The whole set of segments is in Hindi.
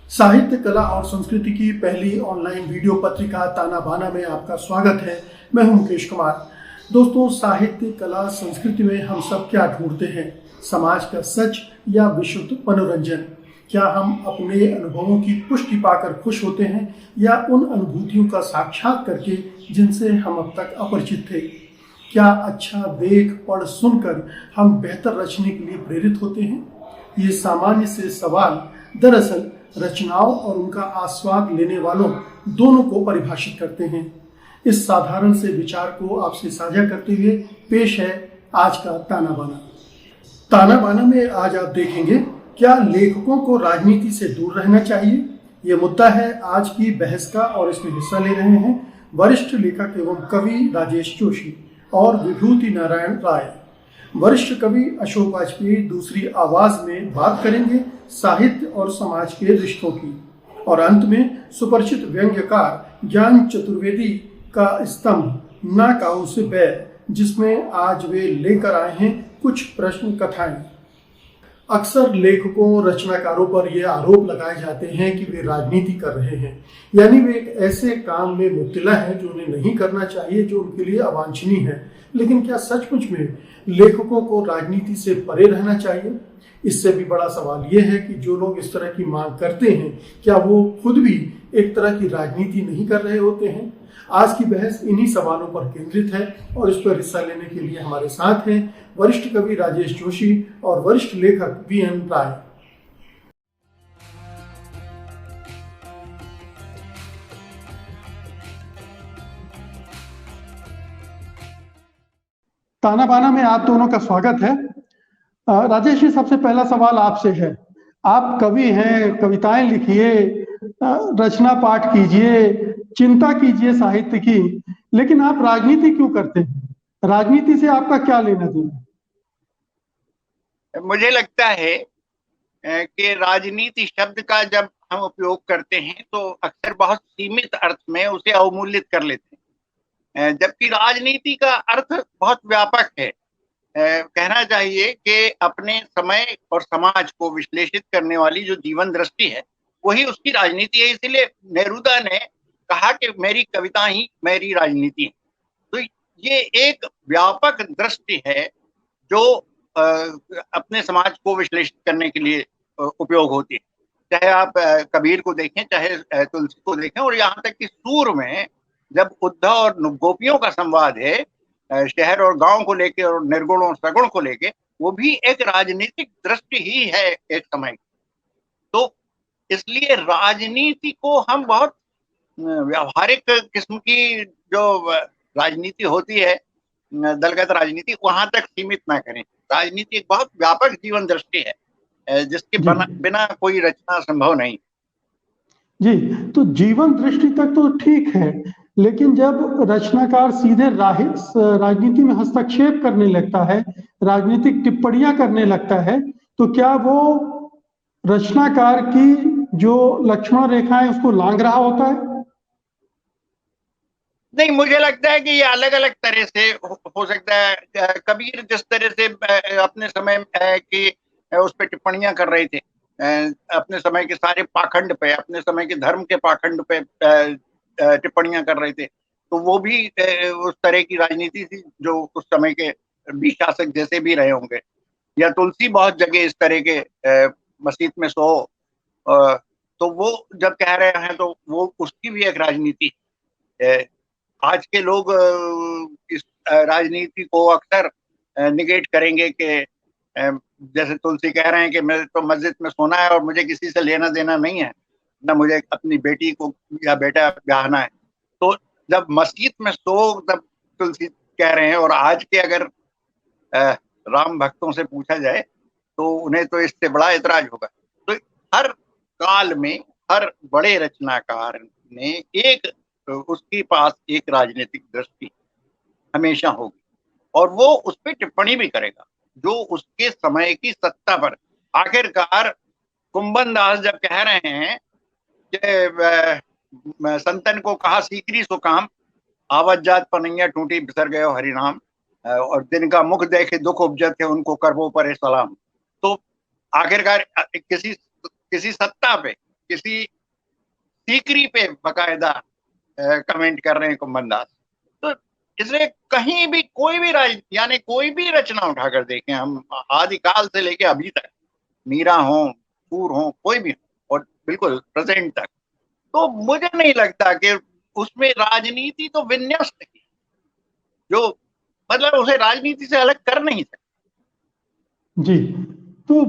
साहित्य, कला और संस्कृति की पहली ऑनलाइन वीडियो पत्रिका ताना बाना में आपका स्वागत है। मैं हूं मुकेश कुमार। दोस्तों, साहित्य, कला, संस्कृति में हम सब क्या ढूंढते हैं? समाज का सच या विशुद्ध मनोरंजन? क्या हम अपने अनुभवों की पुष्टि पाकर खुश होते हैं या उन अनुभूतियों का साक्षात करके जिनसे हम अब तक अपरिचित थे? क्या अच्छा देख पढ़ सुनकर हम बेहतर रचने के लिए प्रेरित होते हैं? ये सामान्य से सवाल दरअसल रचनाओं और उनका आस्वाद लेने वालों दोनों को परिभाषित करते हैं। इस साधारण से विचार को आपसे साझा करते हुए पेश है आज का ताना बाना। ताना बाना में आज आप देखेंगे, क्या लेखकों को राजनीति से दूर रहना चाहिए? ये मुद्दा है आज की बहस का और इसमें हिस्सा ले रहे हैं वरिष्ठ लेखक एवं कवि राजेश जोशी और विभूति नारायण राय। वरिष्ठ कवि अशोक वाजपेयी दूसरी आवाज में बात करेंगे साहित्य और समाज के रिश्तों की, और अंत में सुपरिचित व्यंग्यकार ज्ञान चतुर्वेदी का स्तंभ ना काऊ से बैर, जिसमें आज वे लेकर आए हैं कुछ प्रश्न कथाएं। अक्सर लेखकों, रचनाकारों पर यह आरोप लगाए जाते हैं कि वे राजनीति कर रहे हैं, यानी वे एक ऐसे काम में मुब्तला हैं जो उन्हें नहीं करना चाहिए, जो उनके लिए अवांछनीय है। लेकिन क्या सचमुच में लेखकों को राजनीति से परे रहना चाहिए? इससे भी बड़ा सवाल यह है कि जो लोग इस तरह की मांग करते हैं, क्या वो खुद भी एक तरह की राजनीति नहीं कर रहे होते हैं? आज की बहस इन्हीं सवालों पर केंद्रित है और इस पर हिस्सा लेने के लिए हमारे साथ हैं वरिष्ठ कवि राजेश जोशी और वरिष्ठ लेखक वीएन राय। ताना बाना में आप दोनों का स्वागत है। राजेश जी, सबसे पहला सवाल आपसे है। आप कवि हैं, कविताएं लिखिए, रचना पाठ कीजिए, चिंता कीजिए साहित्य की, लेकिन आप राजनीति क्यों करते हैं? राजनीति से आपका क्या लेना देना? मुझे लगता है कि राजनीति शब्द का जब हम उपयोग करते हैं तो अक्सर बहुत सीमित अर्थ में उसे अवमूल्यित कर लेते हैं, जबकि राजनीति का अर्थ बहुत व्यापक है। कहना चाहिए कि अपने समय और समाज को विश्लेषित करने वाली जो जीवन दृष्टि है वही उसकी राजनीति है। इसलिए नेरुदा ने कहा कि मेरी कविता ही मेरी राजनीति है। तो ये एक व्यापक दृष्टि है जो अपने समाज को विश्लेषित करने के लिए उपयोग होती है। चाहे आप कबीर को देखें, चाहे तुलसी को देखें, और यहाँ तक कि सूर में जब उद्धव और गोपियों का संवाद है, शहर और गांव को लेके और निर्गुण और सगुण को लेके, वो भी एक राजनीतिक दृष्टि ही है एक समय की। तो इसलिए राजनीति को हम बहुत व्यावहारिक किस्म की जो राजनीति होती है, दलगत राजनीति, वहां तक सीमित ना करें। राजनीति एक बहुत व्यापक जीवन दृष्टि है जिसके बिना कोई रचना संभव नहीं। जी, तो जीवन दृष्टि तक तो ठीक है, लेकिन जब रचनाकार सीधे राजनीति में हस्तक्षेप करने लगता है, राजनीतिक टिप्पणियां करने लगता है, तो क्या वो रचनाकार की जो लक्ष्मण रेखा है उसको लांघ रहा होता है? नहीं, मुझे लगता है कि ये अलग अलग तरह से हो सकता है। कबीर जिस तरह से अपने समय की उस पर टिप्पणियां कर रहे थे, अपने समय के सारे पाखंड पे, अपने समय के धर्म के पाखंड पे टिप्पणियां कर रहे थे, तो वो भी उस तरह की राजनीति थी जो उस समय के भी शासक जैसे भी रहे होंगे। या तुलसी बहुत जगह इस तरह के मस्जिद में सो, तो वो जब कह रहे हैं तो वो उसकी भी एक राजनीति है। आज के लोग इस राजनीति को अक्सर निगेट करेंगे कि जैसे तुलसी कह रहे हैं कि मेरे तो मस्जिद में सोना है और मुझे किसी से लेना देना नहीं है, ना मुझे अपनी बेटी को या बेटा ब्याहना है। तो जब मस्जिद में सो तब तुलसी कह रहे हैं, और आज के अगर राम भक्तों से पूछा जाए तो उन्हें तो इससे बड़ा ऐतराज होगा। तो हर काल में हर बड़े रचनाकार ने एक उसके पास एक राजनीतिक दृष्टि हमेशा होगी, और वो उस पर टिप्पणी भी करेगा जो उसके समय की सत्ता पर। आखिरकार कुंभन दास जब कह रहे हैं कि संतन को कहा सीकरी सो काम, आवत जात पनैया टूटी बिसर गयो हरिनाम, और जिनका मुख देखे दुख उपजत है उनको करबो पर सलाम। तो आखिरकार किसी सत्ता पे किसी सीकरी पे बकायदा कमेंट कर रहे हैं कुंभन दास। तो इसलिए कहीं भी कोई भी यानी कोई भी रचना उठाकर देखें हम, आदिकाल से लेके अभी तक, मीरा हो, पूर हो, कोई भी हो, और बिल्कुल प्रेजेंट तक, तो मुझे नहीं लगता कि उसमें राजनीति तो विन्यस्त है, जो मतलब उसे राजनीति से अलग कर नहीं सकते। जी, तो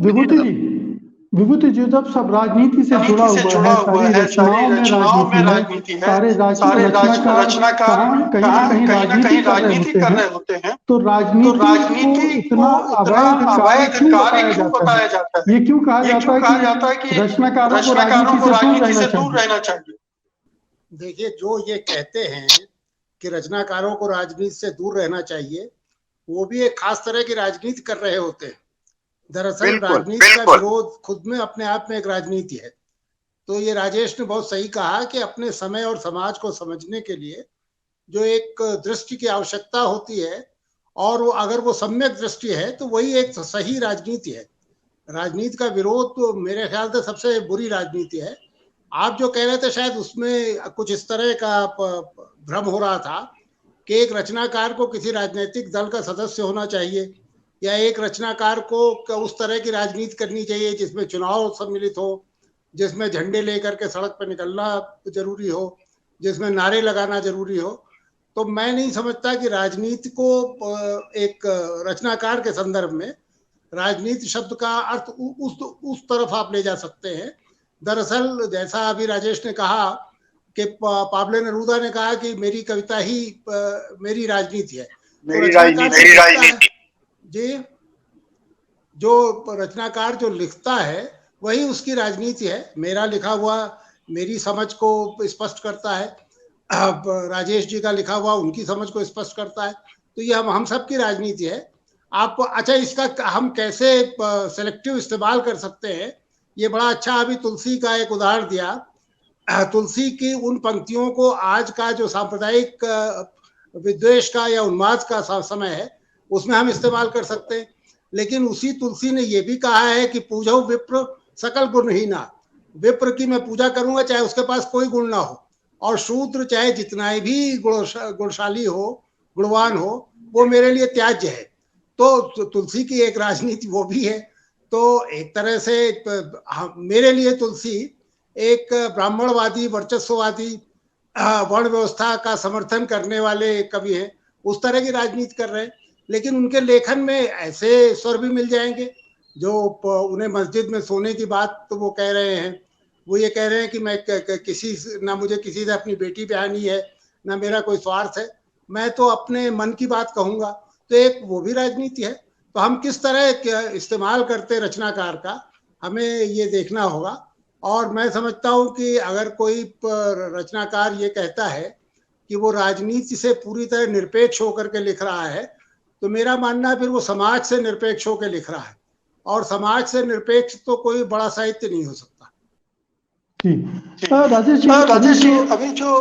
विभूति जी जब सब राजनीति से जुड़ा हुआ है, सारी रचनाओं में राजनीति है, सारे रचनाकार कहीं ना कहीं राजनीति कर रहे होते हैं, तो राजनीति को इतना अवैध कार्य क्यों बताया जाता है? ये क्यों कहा जाता है कि रचनाकारों को राजनीति से दूर रहना चाहिए? देखिए, जो ये कहते हैं कि रचनाकारों को राजनीति से दूर रहना चाहिए, वो भी एक खास तरह की राजनीति कर रहे होते हैं। दरअसल राजनीति का विरोध खुद में अपने आप में एक राजनीति है। तो ये राजेश ने बहुत सही कहा कि अपने समय और समाज को समझने के लिए जो एक दृष्टि की आवश्यकता होती है, और वो अगर वो सम्यक दृष्टि है तो वही एक सही राजनीति है। राजनीति का विरोध तो मेरे ख्याल से सबसे बुरी राजनीति है। आप जो कह रहे थे शायद उसमें कुछ इस तरह का भ्रम हो रहा था कि एक रचनाकार को किसी राजनीतिक दल का सदस्य होना चाहिए, या एक रचनाकार को उस तरह की राजनीति करनी चाहिए जिसमें चुनाव सम्मिलित हो, जिसमें झंडे लेकर के सड़क पर निकलना जरूरी हो, जिसमें नारे लगाना जरूरी हो। तो मैं नहीं समझता कि राजनीति को एक रचनाकार के संदर्भ में राजनीति शब्द का अर्थ उस तरफ आप ले जा सकते हैं। दरअसल जैसा अभी राजेश ने कहा कि पाब्लो नेरूदा ने कहा कि मेरी कविता ही मेरी राजनीति है। मेरी राजनीति जी, जो रचनाकार जो लिखता है वही उसकी राजनीति है। मेरा लिखा हुआ मेरी समझ को स्पष्ट करता है, अब राजेश जी का लिखा हुआ उनकी समझ को स्पष्ट करता है। तो ये हम सब की राजनीति है। आप अच्छा, इसका हम कैसे सेलेक्टिव इस्तेमाल कर सकते हैं, ये बड़ा अच्छा अभी तुलसी का एक उदाहरण दिया। तुलसी की उन पंक्तियों को आज का जो सांप्रदायिक विद्वेष का या उन्माद का समय है उसमें हम इस्तेमाल कर सकते हैं, लेकिन उसी तुलसी ने यह भी कहा है कि पूजो विप्र सकल गुणहीना, विप्र की मैं पूजा करूंगा चाहे उसके पास कोई गुण ना हो, और शूद्र चाहे जितना भी गुणशाली हो, गुणवान हो, वो मेरे लिए त्याज्य है। तो तुलसी की एक राजनीति वो भी है। तो एक तरह से मेरे लिए तुलसी एक ब्राह्मणवादी, वर्चस्ववादी, वर्ण व्यवस्था का समर्थन करने वाले कवि हैं, उस तरह की राजनीति कर रहे हैं। लेकिन उनके लेखन में ऐसे स्वर भी मिल जाएंगे जो उन्हें मस्जिद में सोने की बात तो वो कह रहे हैं, वो ये कह रहे हैं कि मैं किसी ना मुझे किसी से अपनी बेटी ब्याहनी है, ना मेरा कोई स्वार्थ है, मैं तो अपने मन की बात कहूंगा। तो एक वो भी राजनीति है। तो हम किस तरह इस्तेमाल करते रचनाकार का, हमें ये देखना होगा। और मैं समझता हूँ कि अगर कोई रचनाकार ये कहता है कि वो राजनीति से पूरी तरह निरपेक्ष होकर के लिख रहा है, तो मेरा मानना है फिर वो समाज से निरपेक्ष होकर लिख रहा है, और समाज से निरपेक्ष तो कोई बड़ा साहित्य नहीं हो सकता। राजेश जी, अभी जो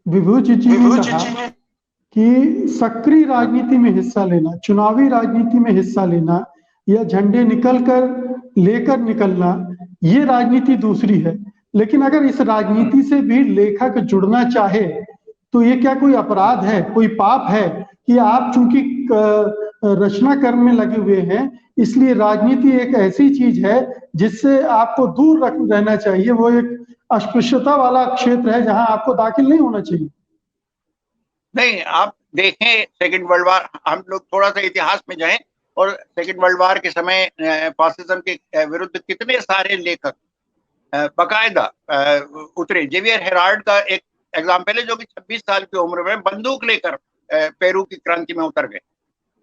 विभूति जी ने कहा कि सक्रिय राजनीति में हिस्सा लेना, चुनावी राजनीति में हिस्सा लेना, या झंडे लेकर निकलना, ये राजनीति दूसरी है। लेकिन अगर इस राजनीति से भी लेखक जुड़ना चाहे तो ये क्या कोई अपराध है, कोई पाप है कि आप चूंकि रचना कर्म में लगे हुए हैं इसलिए राजनीति एक ऐसी चीज है जिससे आपको दूर रहना चाहिए, वो एक अस्पृश्यता वाला क्षेत्र है जहां आपको दाखिल नहीं होना चाहिए? नहीं, आप देखें सेकंड वर्ल्ड वार, हम लोग थोड़ा सा इतिहास में जाएं और सेकंड वर्ल्ड वार के समय फासिज्म के विरुद्ध कितने सारे लेखक बकायदा उतरे। जेवियर हेराल्ड का एक एग्जाम्पल है, जो कि 26 साल की उम्र में बंदूक लेकर पेरू की क्रांति में उतर गए।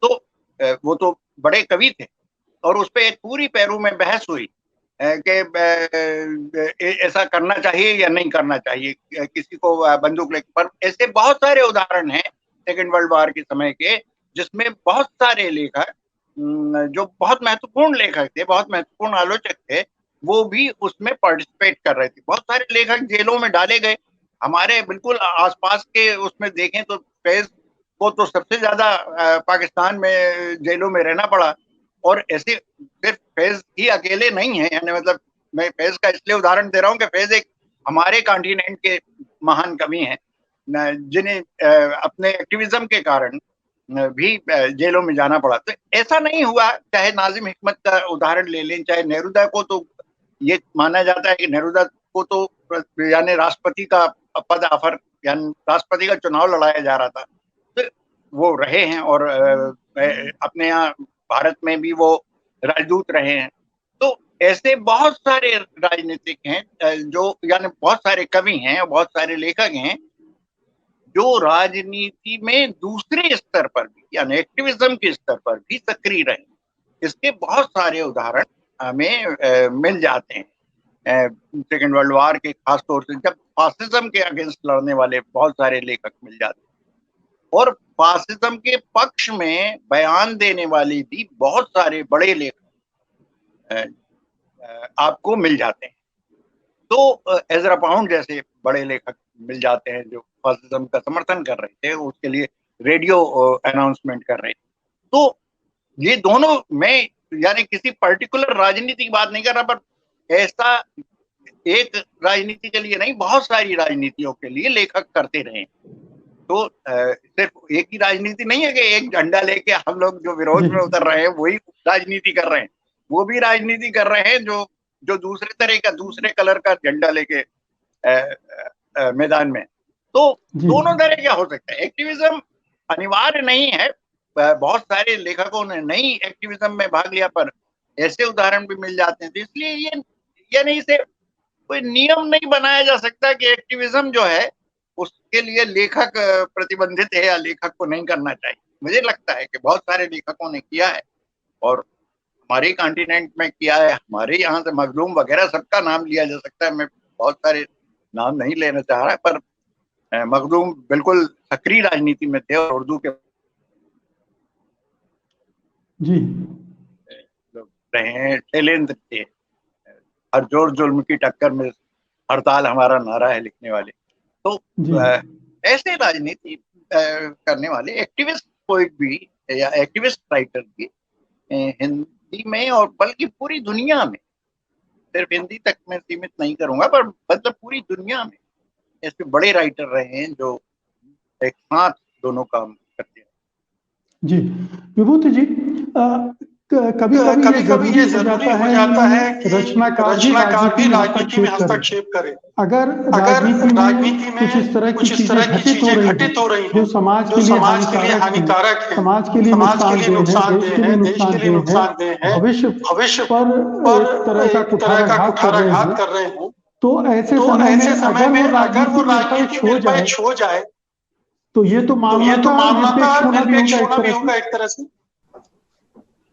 तो वो तो बड़े कवि थे, और उस पर एक पूरी पेरू में बहस हुई कि ऐसा करना चाहिए या नहीं करना चाहिए किसी को बंदूक लेकर। पर ऐसे बहुत सारे उदाहरण हैं सेकंड वर्ल्ड वॉर के समय के, जिसमें बहुत सारे लेखक जो बहुत महत्वपूर्ण लेखक थे, बहुत महत्वपूर्ण आलोचक थे, वो भी उसमें पार्टिसिपेट कर रहे थे। बहुत सारे लेखक जेलों में डाले गए। हमारे बिल्कुल आसपास के उसमें देखें तो फैज को तो सबसे ज्यादा पाकिस्तान में जेलों में रहना पड़ा। और ऐसे सिर्फ फैज ही अकेले नहीं है, यानी मतलब मैं फैज का इसलिए उदाहरण दे रहा हूँ कि फैज एक हमारे कॉन्टिनेंट के महान कवि हैं जिन्हें अपने एक्टिविज्म के कारण भी जेलों में जाना पड़ा। तो ऐसा नहीं हुआ, चाहे नाजिम हिकमत का उदाहरण ले लें, चाहे नेहरूदा को तो ये माना जाता है कि नेहरूदा को तो यानी राष्ट्रपति का पद ऑफर यानी राष्ट्रपति का चुनाव लड़ाया जा रहा था, तो वो रहे हैं और अपने यहाँ भारत में भी वो राजदूत रहे हैं। तो ऐसे बहुत सारे राजनीतिक हैं जो यानी बहुत सारे कवि हैं, बहुत सारे लेखक हैं जो राजनीति में दूसरे स्तर पर भी यानी एक्टिविज्म के स्तर पर भी सक्रिय रहे। इसके बहुत सारे उदाहरण हमें मिल जाते हैं। सेकेंड वर्ल्ड वॉर के खास तौर से जब फासिज्म के अगेंस्ट लड़ने वाले बहुत सारे लेखक मिल जाते हैं और फासिज्म के पक्ष में बयान देने वाले भी बहुत सारे बड़े लेखक आपको मिल जाते हैं। तो एजरा पाउंड जैसे बड़े लेखक मिल जाते हैं जो फासिज्म का समर्थन कर रहे थे, उसके लिए रेडियो अनाउंसमेंट कर रहे थे। तो ये दोनों, मैं यानी किसी पर्टिकुलर राजनीति की बात नहीं कर रहा, पर ऐसा एक राजनीति के लिए नहीं, बहुत सारी राजनीतियों के लिए लेखक करते रहे। तो सिर्फ एक ही राजनीति नहीं है कि एक झंडा लेके हम लोग जो विरोध में उतर रहे हैं वही राजनीति कर रहे हैं, वो भी राजनीति कर रहे हैं जो दूसरे तरह का, दूसरे कलर का झंडा लेके मैदान में। तो दोनों तरह क्या हो सकता है। एक्टिविज्म अनिवार्य नहीं है, बहुत सारे लेखकों ने नहीं एक्टिविज्म में भाग लिया, पर ऐसे उदाहरण भी मिल जाते हैं। तो इसलिए ये नहीं से कोई नियम नहीं बनाया जा सकता कि एक्टिविज्म जो है उसके लिए लेखक प्रतिबंधित है या लेखक को नहीं करना चाहिए। मुझे लगता है कि बहुत सारे लेखकों ने किया है और हमारे कॉन्टिनेंट में किया है। हमारे यहाँ से मखदूम वगैरह सबका नाम लिया जा सकता है, मैं बहुत सारे नाम नहीं लेना चाह रहा, पर मखदूम बिल्कुल सक्रिय राजनीति में थे और उर्दू के जी रहे हैं। शैलेंद्र थे, हर जोर जुल्म की टक्कर में हड़ताल हमारा नारा है लिखने वाले। तो ऐसे राजनीति करने वाले एक्टिविस्ट पोइट भी या एक्टिविस्ट राइटर भी हिंदी में और बल्कि पूरी दुनिया में, सिर्फ हिंदी तक मैं सीमित नहीं करूंगा, पर मतलब पूरी दुनिया में ऐसे बड़े राइटर रहे हैं जो एक साथ दोनों काम करते हैं। जी विभूति जी, कभी कभी ये जरूरी हो जाता है कि रचनाकार भी राजनीति में हस्तक्षेप करे। अगर राजनीति में कुछ इस तरह की चीजें घटित हो रही हैं जो समाज के लिए हानिकारक है, समाज के लिए नुकसानदेह है, देश के लिए नुकसानदेह है, भविष्य पर एक तरह का कुठाराघात कर रहे हो, तो ऐसे समय में अगर वो राजनीति में निरपेक्ष हो जाए तो ये तो मामला निरपेक्ष होना भी होगा एक तरह से।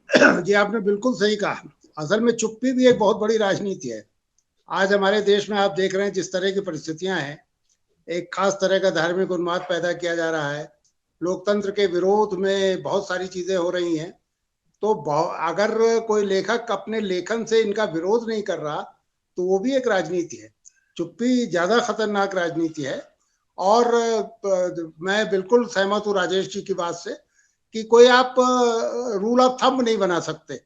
जी आपने बिल्कुल सही कहा। असल में चुप्पी भी एक बहुत बड़ी राजनीति है। आज हमारे देश में आप देख रहे हैं जिस तरह की परिस्थितियां हैं, एक खास तरह का धार्मिक उन्माद पैदा किया जा रहा है, लोकतंत्र के विरोध में बहुत सारी चीजें हो रही हैं। तो अगर कोई लेखक अपने लेखन से इनका विरोध नहीं कर रहा तो वो भी एक राजनीति है। चुप्पी ज्यादा खतरनाक राजनीति है। और मैं बिल्कुल सहमत हूँ राजेश जी की बात से कि कोई आप रूल ऑफ थंब नहीं बना सकते।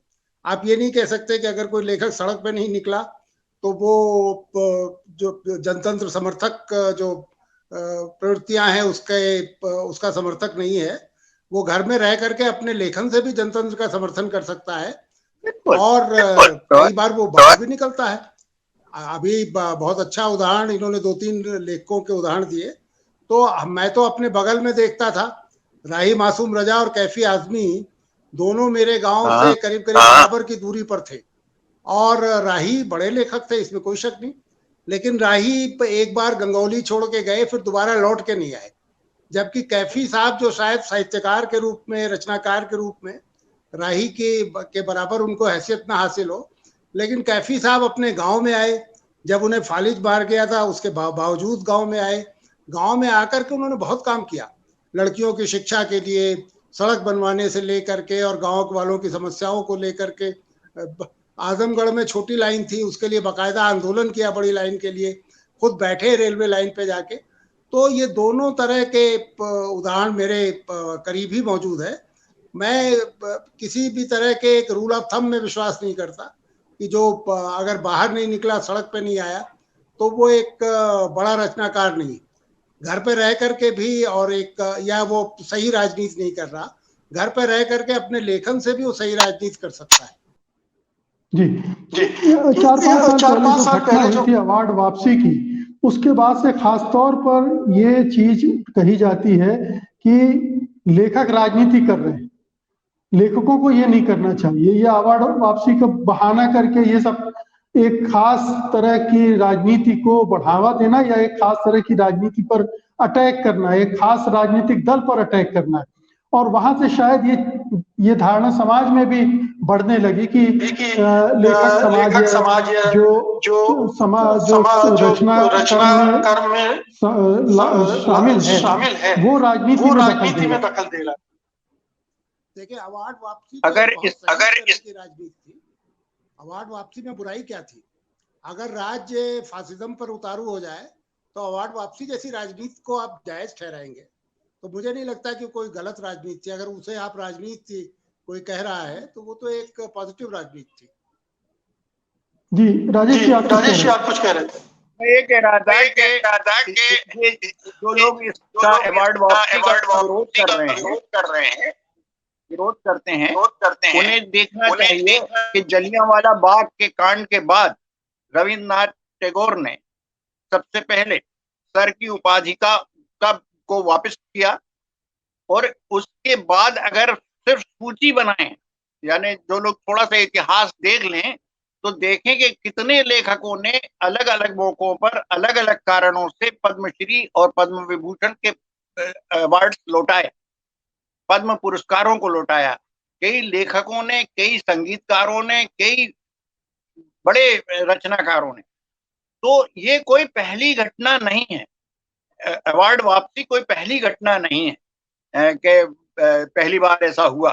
आप ये नहीं कह सकते कि अगर कोई लेखक सड़क पे नहीं निकला तो वो जो जनतंत्र समर्थक जो प्रवृत्तियां हैं उसका समर्थक नहीं है। वो घर में रह करके अपने लेखन से भी जनतंत्र का समर्थन कर सकता है और कई बार वो बाहर भी निकलता है। अभी बहुत अच्छा उदाहरण इन्होंने 2-3 लेखकों के उदाहरण दिए। तो मैं तो अपने बगल में देखता था, राही मासूम रजा और कैफी आजमी दोनों मेरे गांव से करीब बराबर की दूरी पर थे और राही बड़े लेखक थे, इसमें कोई शक नहीं। लेकिन राही एक बार गंगौली छोड़ के गए, फिर दोबारा लौट के नहीं आए। जबकि कैफी साहब जो शायद साहित्यकार के रूप में, रचनाकार के रूप में राही के बराबर उनको हैसियत ना हासिल हो, लेकिन कैफी साहब अपने गांव में आए। जब उन्हें फालिज मार गया था उसके बावजूद गांव में आए। गांव में आकर के उन्होंने बहुत काम किया, लड़कियों की शिक्षा के लिए, सड़क बनवाने से लेकर के और गांव वालों की समस्याओं को लेकर के। आजमगढ़ में छोटी लाइन थी, उसके लिए बाकायदा आंदोलन किया, बड़ी लाइन के लिए खुद बैठे रेलवे लाइन पे जाके। तो ये दोनों तरह के उदाहरण मेरे करीब ही मौजूद है। मैं किसी भी तरह के एक रूल ऑफ थंब में विश्वास नहीं करता कि जो अगर बाहर नहीं निकला, सड़क पे नहीं आया, तो वो एक बड़ा रचनाकार नहीं। घर पे रह करके भी, और एक या वो सही राजनीति नहीं कर रहा, घर पे रह करके अपने लेखन से भी वो सही राजनीति कर सकता है। जी जी। 4-5 साल पहले जो घटना हुई थी अवार्ड वापसी की, उसके बाद से खास तौर पर ये चीज कही जाती है कि लेखक राजनीति कर रहे हैं, लेखकों को ये नहीं करना चाहिए। ये अवार्ड वापसी का बहाना करके ये सब एक खास तरह की राजनीति को बढ़ावा देना या एक खास तरह की राजनीति पर अटैक करना, एक खास राजनीतिक दल पर अटैक करना है। और वहां से शायद ये धारणा समाज में भी बढ़ने लगी कि लेखक समाज जो रचना कर्म में शामिल है वो राजनीति में दखल दे रहा है। देखिए, अवार्ड वापसी अगर की राजनीति थी, अवार्ड वापसी में बुराई क्या थी? अगर राज्य फासिज्म पर उतारू हो जाए तो अवार्ड वापसी जैसी राजनीति को आप जायज ठहराएंगे? तो मुझे नहीं लगता कि कोई गलत राजनीति थी। अगर उसे आप राजनीति कोई कह रहा है तो वो तो एक पॉजिटिव राजनीति थी। जी राजेश जी, आप कुछ कह रहे थे। मैं ये कह रहा था कि जो लोग इसका अवार्ड वापसी का विरोध करते हैं, उन्हें देखना चाहिए कि जलियांवाला बाग के कांड के बाद रविन्द्रनाथ टैगोर ने सबसे पहले सर की उपाधि को वापस किया, और उसके बाद अगर सिर्फ सूची बनाएं, यानी जो लोग थोड़ा सा इतिहास देख लें तो देखें कि कितने लेखकों ने अलग अलग मौकों पर अलग अलग कारणों से पद्मश्री और पद्म विभूषण के अवार्ड लौटाए, पद्म पुरस्कारों को लौटाया। कई लेखकों ने, कई संगीतकारों ने, कई बड़े रचनाकारों ने। तो ये कोई पहली घटना नहीं है, अवार्ड वापसी कोई पहली घटना नहीं है कि पहली बार ऐसा हुआ।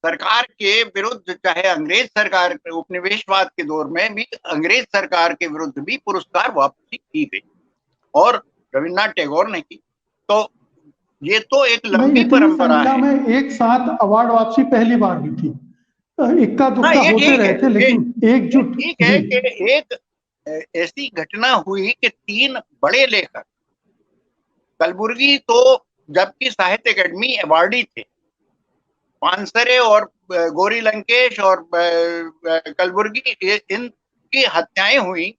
सरकार के विरुद्ध, चाहे अंग्रेज सरकार, उपनिवेशवाद के दौर में भी अंग्रेज सरकार के विरुद्ध भी पुरस्कार वापसी की गई, और रविन्द्रनाथ टैगोर ने की। तो ये तो एक लंबी परंपरा है। में एक साथ अवार्ड वापसी पहली बार हुई थी, इक्का दुक्का होते रहे थे, लेकिन एकजुट। ठीक है कि एक ऐसी घटना हुई कि 3 बड़े लेखक, कलबुर्गी तो जबकि साहित्य अकेडमी अवार्डी थे, पानसरे और गौरी लंकेश और कलबुर्गी, इनकी हत्याएं हुई,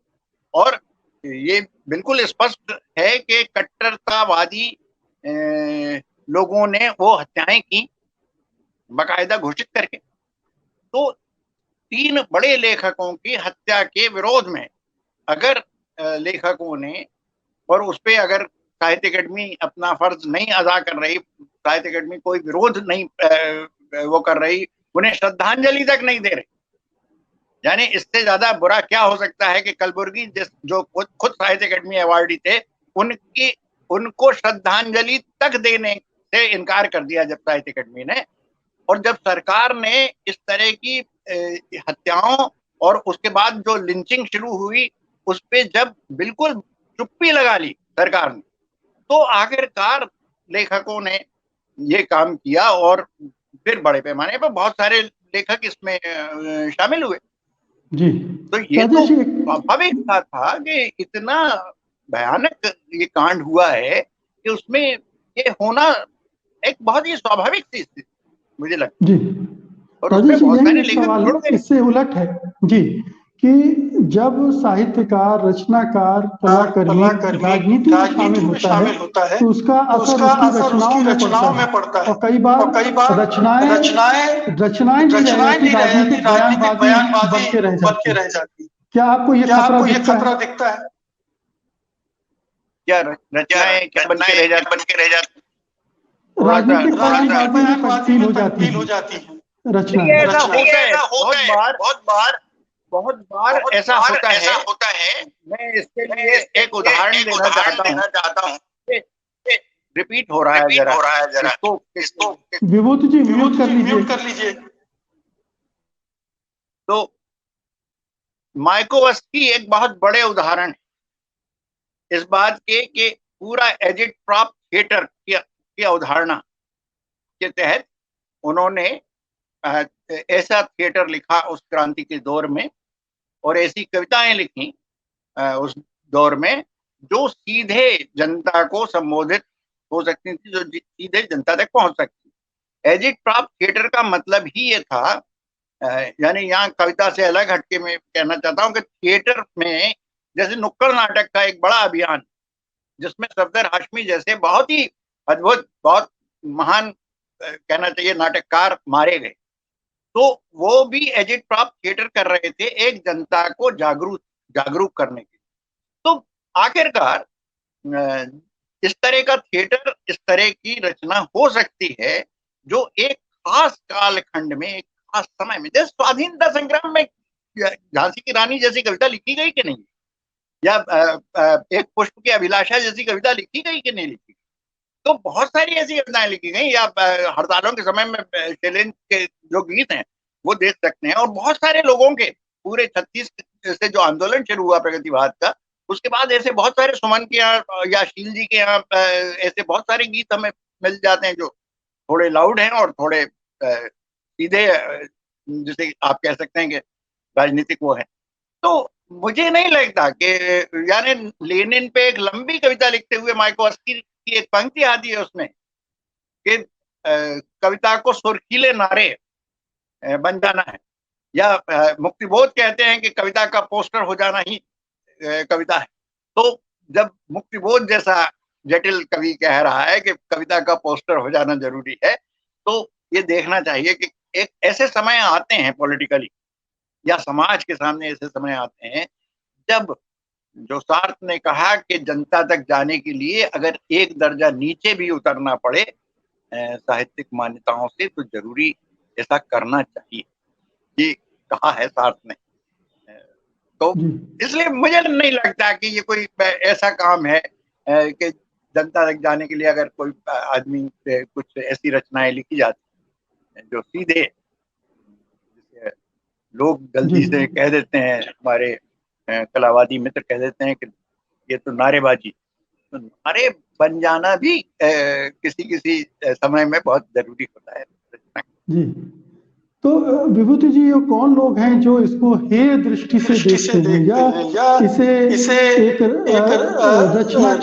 और ये बिल्कुल स्पष्ट है कि कट्टरतावादी लोगों ने वो हत्याएं की, बाकायदा घोषित करके। तो 3 बड़े लेखकों की हत्या के विरोध में अगर लेखकों ने, और उस पे अगर साहित्य अकेडमी अपना फर्ज नहीं अदा कर रही, साहित्य अकेडमी कोई विरोध नहीं वो कर रही, उन्हें श्रद्धांजलि तक नहीं दे रही, यानी इससे ज्यादा बुरा क्या हो सकता है कि कलबुर्गी जो खुद साहित्य अकेडमी अवार्डी थे, उनको श्रद्धांजलि तक देने से इनकार कर दिया जब साहित्य अकेडमी ने। और जब सरकार ने इस तरह की हत्याओं और उसके बाद जो लिंचिंग शुरू हुई, उस पे जब बिल्कुल चुप्पी लगा ली सरकार ने, तो आखिरकार लेखकों ने ये काम किया, और फिर बड़े पैमाने पर बहुत सारे लेखक इसमें शामिल हुए। जी। तो ये तो स्वाभाविक था कि इतना भयानक ये कांड हुआ है कि उसमें ये होना एक बहुत ही स्वाभाविक चीज थी, मुझे लगता है। जी। और उसमें बहुत सारे लेखक इससे उलट है जी, कि जब साहित्यकार, रचनाकार, कलाकर्मी राजनीति में शामिल होता है तो उसका असर उसकी रचनाओं में पड़ता है। और कई बार रचनाएं राजनीतिक बयानबाजी बन के रह जाती है। क्या आपको ये खतरा दिखता है? क्या रचनाएं क्या बन के रह जाती? राजनीतिक बयानबाजी हो जाती है रचना। ऐसा होता है, बहुत बार ऐसा होता है। मैं इसके लिए एक उदाहरण देना चाहता हूँ। रिपीट हो रहा है जरा, इसको विभूति जी म्यूट कर लीजिए। तो माइकोवस्की एक बहुत बड़े उदाहरण है इस बात के कि पूरा एजिटप्रॉप थिएटर की अवधारणा के तहत उन्होंने ऐसा थिएटर लिखा उस क्रांति के दौर में और ऐसी कविताएं लिखी उस दौर में जो सीधे जनता को संबोधित हो सकती थी, जो सीधे जनता तक पहुंच सकती। एजिट प्राप्त थिएटर का मतलब ही ये था, यानी यहाँ कविता से अलग हटके मैं कहना चाहता हूँ कि थिएटर में जैसे नुक्कड़ नाटक का एक बड़ा अभियान, जिसमें सफदर हाशमी जैसे बहुत ही अद्भुत, बहुत महान कहना चाहिए नाटककार मारे गए, तो वो भी एजिट प्राप्त थिएटर कर रहे थे एक जनता को जागरूक करने के। तो आखिरकार इस तरह का थिएटर, इस तरह की रचना हो सकती है जो एक खास कालखंड में, एक खास समय में, जैसे स्वाधीनता संग्राम में झांसी की रानी जैसी कविता लिखी गई कि नहीं, या एक पुष्प की अभिलाषा जैसी कविता लिखी गई कि नहीं लिखी। तो बहुत सारी ऐसी कविताएं लिखी गई, या हड़तालों के समय में शैलेंद्र के जो गीत हैं वो देख सकते हैं, और बहुत सारे लोगों के पूरे 36 से जो आंदोलन शुरू हुआ प्रगतिवाद का, उसके बाद ऐसे बहुत सारे सुमन के यहाँ या शील जी के यहाँ ऐसे बहुत सारे गीत हमें मिल जाते हैं जो थोड़े लाउड हैं और थोड़े सीधे, जिसे आप कह सकते हैं कि राजनीतिक वो है। तो मुझे नहीं लगता कि, यानी लेनिन पे एक लंबी कविता लिखते हुए मायाकोव्स्की की एक पंक्ति आती है उसमें कि कविता को सुर्खीले नारे बन जाना है, या मुक्तिबोध कहते हैं कि कविता का पोस्टर हो जाना ही कविता है। तो जब मुक्तिबोध जैसा जटिल कवि कह रहा है कि कविता का पोस्टर हो जाना जरूरी है, तो ये देखना चाहिए कि एक ऐसे समय आते हैं पॉलिटिकली, या समाज के सामने ऐसे समय आते हैं जब, जो सार्थ ने कहा कि जनता तक जाने के लिए अगर एक दर्जा नीचे भी उतरना पड़े साहित्यिक मान्यताओं से, तो जरूरी ऐसा करना चाहिए, ये कहा है सार्थ ने। तो इसलिए मुझे नहीं लगता कि ये कोई ऐसा काम है कि जनता तक जाने के लिए अगर कोई आदमी कुछ ऐसी रचनाएं लिखी जाती जो सीधे, लोग जल्दी से कह देते हैं, हमारे कलावादी मित्र कह देते हैं कि ये तो नारेबाजी, तो नारे बन जाना भी किसी किसी समय में बहुत जरूरी होता है। जी, तो विभूति जी, ये कौन लोग हैं जो इसको हेय दृष्टि से देखते हैं, या इसे एक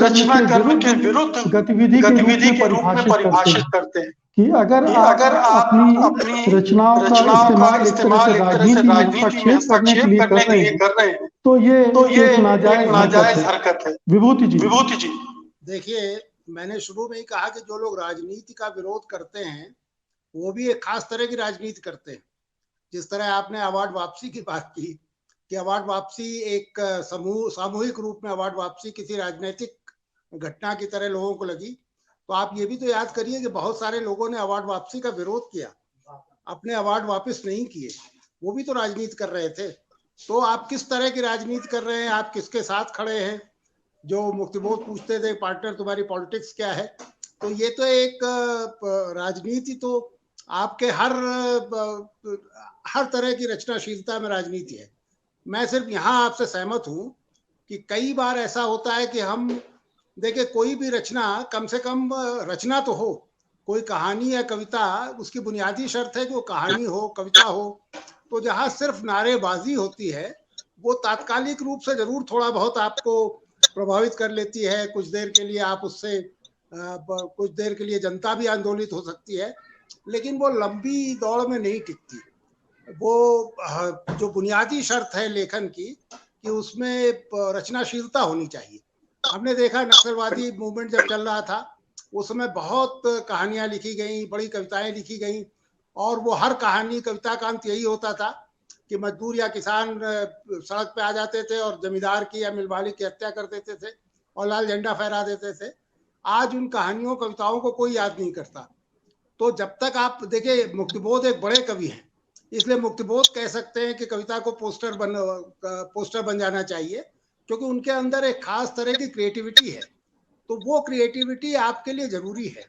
रचना करने के विरुद्ध गतिविधि के रूप में परिभाषित करते हैं कि अगर आप अपनी रचनाओं का इस्तेमाल एक तरह से राजनीति में हस्तक्षेप करने के लिए कर रहे हैं, तो ये एक नाजायज हरकत है। विभूति जी, देखिए, मैंने शुरू में ही कहा कि जो लोग राजनीति का विरोध करते हैं वो भी एक खास तरह की राजनीति करते हैं। जिस तरह आपने अवार्ड वापसी की बात की कि अवार्ड वापसी एक सामूहिक रूप में अवार्ड वापसी किसी राजनीतिक घटना की तरह लोगों को लगी, तो आप ये भी तो याद करिए कि बहुत सारे लोगों ने अवार्ड वापसी का विरोध किया, अपने अवार्ड वापस नहीं किए, वो भी तो राजनीति कर रहे थे। तो आप किस तरह की राजनीति कर रहे हैं, आप किसके साथ खड़े हैं? जो मुक्तिबोध पूछते थे पार्टनर तुम्हारी पॉलिटिक्स क्या है, तो ये तो एक राजनीति तो आपके हर तरह की रचनाशीलता में राजनीति है। मैं सिर्फ यहाँ आपसे सहमत हूँ कि कई बार ऐसा होता है कि हम देखिए, कोई भी रचना, कम से कम रचना तो हो, कोई कहानी या कविता, उसकी बुनियादी शर्त है कि वो कहानी हो, कविता हो। तो जहाँ सिर्फ नारेबाजी होती है वो तात्कालिक रूप से जरूर थोड़ा बहुत आपको प्रभावित कर लेती है, कुछ देर के लिए आप उससे कुछ देर के लिए जनता भी आंदोलित हो सकती है, लेकिन वो लंबी दौड़ में नहीं टिकती। वो जो बुनियादी शर्त है लेखन की कि उसमें रचनाशीलता होनी चाहिए। हमने देखा नक्सलवादी मूवमेंट जब चल रहा था उस समय बहुत कहानियां लिखी गई, बड़ी कविताएं लिखी गई, और वो हर कहानी कविता का अंत यही होता था कि मजदूर या किसान सड़क पे आ जाते थे और जमींदार की या मिल मालिक की हत्या कर देते थे और लाल झंडा फहरा देते थे। आज उन कहानियों कविताओं को कोई याद नहीं करता। तो जब तक आप देखिए, मुक्तिबोध एक बड़े कवि हैं, इसलिए मुक्तिबोध कह सकते हैं कि कविता को पोस्टर बन जाना चाहिए, क्योंकि उनके अंदर एक खास तरह की क्रिएटिविटी है। तो वो क्रिएटिविटी आपके लिए जरूरी है।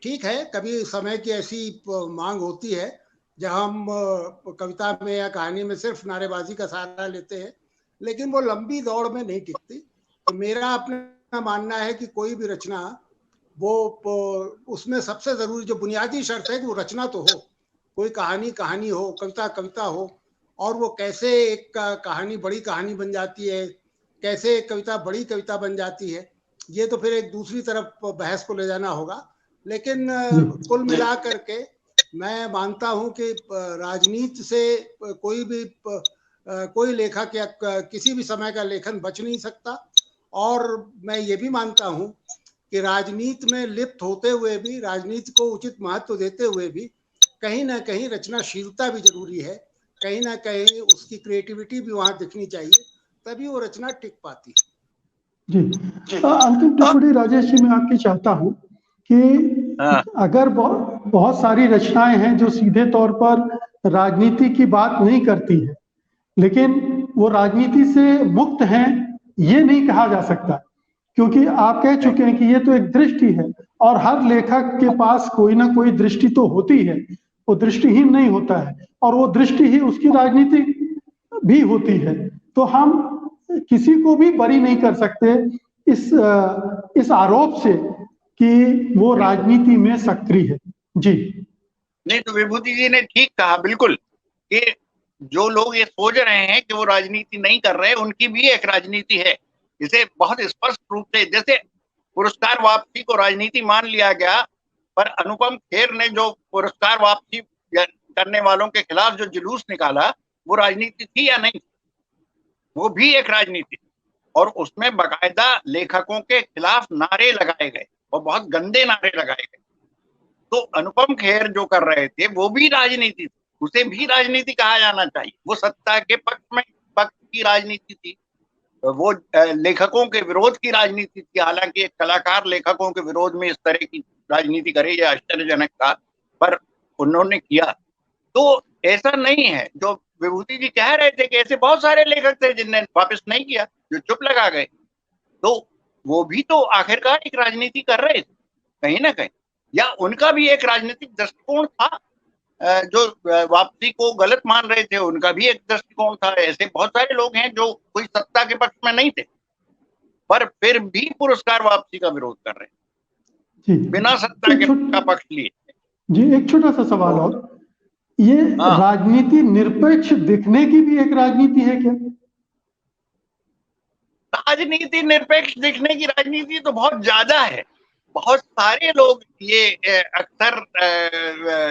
ठीक है, कभी समय की ऐसी मांग होती है जहां हम कविता में या कहानी में सिर्फ नारेबाजी का सहारा लेते हैं, लेकिन वो लंबी दौड़ में नहीं टिकती। तो मेरा अपना मानना है कि कोई भी रचना, वो उसमें सबसे जरूरी जो बुनियादी शर्त है कि वो रचना तो हो, कोई कहानी हो, कविता हो, और वो कैसे एक कहानी बड़ी कहानी बन जाती है, कैसे एक कविता बड़ी कविता बन जाती है, ये तो फिर एक दूसरी तरफ बहस को ले जाना होगा। लेकिन कुल मिला करके मैं मानता हूं कि राजनीति से कोई भी कोई लेखक या किसी भी समय का लेखन बच नहीं सकता। और मैं ये भी मानता हूं कि राजनीति में लिप्त होते हुए भी, राजनीति को उचित महत्व देते हुए भी, कहीं ना कहीं रचनाशीलता भी जरूरी है, कहीं ना कहीं उसकी क्रिएटिविटी भी वहां दिखनी चाहिए, तभी वो रचना टिक पाती है। जी, अंतिम टिप्पणी राजेश जी मैं आपकी चाहता हूँ कि अगर बहुत सारी रचनाएं हैं जो सीधे तौर पर राजनीति की बात नहीं करती है, लेकिन वो राजनीति से मुक्त हैं, ये नहीं कहा जा सकता, क्योंकि आप कह चुके हैं कि ये तो एक दृष्टि है और हर लेखक के पास कोई ना कोई दृष्टि तो होती है, वो दृष्टिहीन नहीं होता है और वो दृष्टि ही उसकी राजनीति भी होती है। तो हम किसी को भी बरी नहीं कर सकते इस आरोप से कि वो राजनीति में सक्रिय है। जी नहीं, तो विभूति जी ने ठीक कहा बिल्कुल, कि जो लोग ये सोच रहे हैं कि वो राजनीति नहीं कर रहे, उनकी भी एक राजनीति है। इसे बहुत स्पष्ट रूप से, जैसे पुरस्कार वापसी को राजनीति मान लिया गया, पर अनुपम खेर ने जो पुरस्कार वापसी करने वालों के खिलाफ जो जुलूस निकाला, वो राजनीति थी या नहीं? वो भी एक राजनीति, और उसमें बकायदा लेखकों के खिलाफ नारे लगाए गए और बहुत गंदे नारे लगाए गए। तो अनुपम खेर जो कर रहे थे वो भी राजनीति थी, उसे भी राजनीति कहा जाना चाहिए। वो सत्ता के पक्ष की राजनीति थी, वो लेखकों के विरोध की राजनीति थी। हालांकि एक कलाकार लेखकों के विरोध में इस तरह की राजनीति करे, यह आश्चर्यजनक था, पर उन्होंने किया। तो ऐसा नहीं है जो विभूति जी कह रहे थे कि ऐसे बहुत सारे लेखक थे जिनने वापस नहीं किया, जो चुप लगा गए, तो वो भी तो आखिरकार एक राजनीति कर रहे थे कहीं ना कहीं, या उनका भी एक राजनीतिक दृष्टिकोण था। जो वापसी को गलत मान रहे थे, उनका भी एक दृष्टिकोण था। ऐसे बहुत सारे लोग हैं जो कोई सत्ता के पक्ष में नहीं थे, पर फिर भी पुरस्कार वापसी का विरोध कर रहे हैं बिना सत्ता का पक्ष लिए। जी, एक छोटा सा सवाल और, ये राजनीति निरपेक्ष दिखने की भी एक राजनीति है क्या? राजनीति निरपेक्ष दिखने की राजनीति तो बहुत ज्यादा है। बहुत सारे लोग ये अक्सर